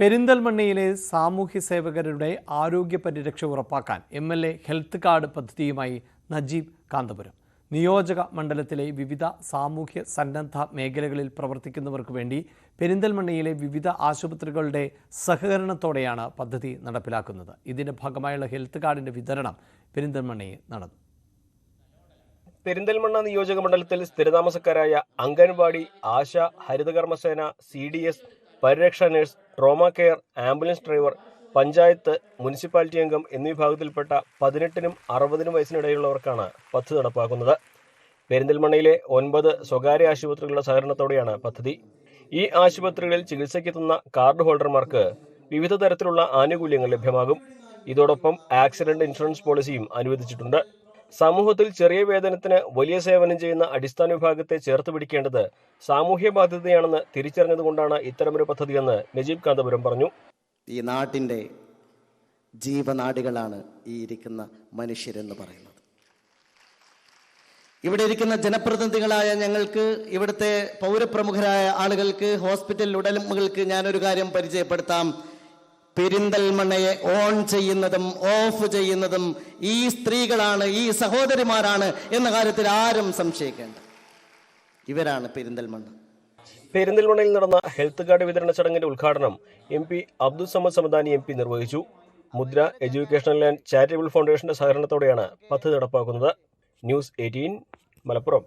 പെരിന്തൽമണ്ണയിലെ സാമൂഹ്യ സേവകരുടെ ആരോഗ്യ പരിരക്ഷ ഉറപ്പാക്കാൻ MLA ഹെൽത്ത് കാർഡ് പദ്ധതിയുമായി നജീബ് കാന്തപുരം. നിയോജക മണ്ഡലത്തിലെ വിവിധ സാമൂഹ്യ സന്നദ്ധ മേഖലകളിൽ പ്രവർത്തിക്കുന്നവർക്ക് വേണ്ടി പെരിന്തൽമണ്ണയിലെ വിവിധ ആശുപത്രികളുടെ സഹകരണത്തോടെയാണ് പദ്ധതി നടപ്പിലാക്കുന്നത്. ഇതിന്റെ ഭാഗമായുള്ള ഹെൽത്ത് കാർഡിന്റെ വിതരണം പെരിന്തൽമണ്ണയിൽ നടന്നു. പെരിന്തൽമണ്ണ നിയോജക മണ്ഡലത്തിൽ സ്ഥിരതാമസക്കാരായ അംഗൻവാടി, ആശ, ഹരിതകർമ്മസേന, CDS, പരിരക്ഷാ nurse, trauma care, ambulance driver, panchayat, municipality അംഗം എന്നീ വിഭാഗത്തിൽപ്പെട്ട 18നും 60നും വയസ്സിനിടയിലുള്ളവർക്കാണ് പദ്ധതി നടപ്പാക്കുന്നത്. പെരിന്തൽമണ്ണയിലെ 9 സ്വകാര്യ ആശുപത്രികളുടെ സഹകരണത്തോടെയാണ് പദ്ധതി. ഈ ആശുപത്രികളിൽ ചികിത്സയ്ക്കെത്തുന്ന കാർഡ് ഹോൾഡർമാർക്ക് വിവിധ തരത്തിലുള്ള ആനുകൂല്യങ്ങൾ ലഭ്യമാകും. ഇതോടൊപ്പം ആക്സിഡന്റ് ഇൻഷുറൻസ് പോളിസിയും അനുവദിച്ചിട്ടുണ്ട്. സമൂഹത്തിൽ ചെറിയ വേതനത്തിന് വലിയ സേവനം ചെയ്യുന്ന അടിസ്ഥാന വിഭാഗത്തെ ചേർത്ത് പിടിക്കേണ്ടത് സാമൂഹ്യ ബാധ്യതയാണെന്ന് തിരിച്ചറിഞ്ഞതുകൊണ്ടാണ് ഇത്തരമൊരു പദ്ധതിയെന്ന് നജീബ് കാന്തപുരം പറഞ്ഞു. ഈ നാട്ടിൻ്റെ ജീവനാഡികളാണ് ഈ ഇരിക്കുന്ന മനുഷ്യരെന്ന് പറയുന്നത്. ഇവിടെ ഇരിക്കുന്ന ജനപ്രതിനിധികളായ ഞങ്ങൾക്ക്, ഇവിടുത്തെ പൗരപ്രമുഖരായ ആളുകൾക്ക്, ഹോസ്പിറ്റൽ ഉടമകൾക്ക് ഞാനൊരു കാര്യം പരിചയപ്പെടുത്താം. പെരിന്തൽമണ്ണയെ ഓൺ ചെയ്യുന്നതും ഓഫ് ചെയ്യുന്നതും ഈ സ്ത്രീകളാണ്, ഈ സഹോദരിമാരാണ് എന്ന കാര്യത്തിൽ ആരും സംശയിക്കേണ്ട. ഇവരാണ് പെരിന്തൽമണ്ണ. പെരിന്തൽമണ്ണയിൽ നടന്ന ഹെൽത്ത് കാർഡ് വിതരണ ചടങ്ങിന്റെ ഉദ്ഘാടനം MP അബ്ദുൽ സമദ് സമദാനി MP നിർവഹിച്ചു. മുദ്ര എഡ്യൂക്കേഷണൽ ആൻഡ് ചാരിറ്റബിൾ ഫൗണ്ടേഷന്റെ സഹകരണത്തോടെയാണ് പദ്ധതി നടപ്പാക്കുന്നത്. ന്യൂസ് 18 മലപ്പുറം.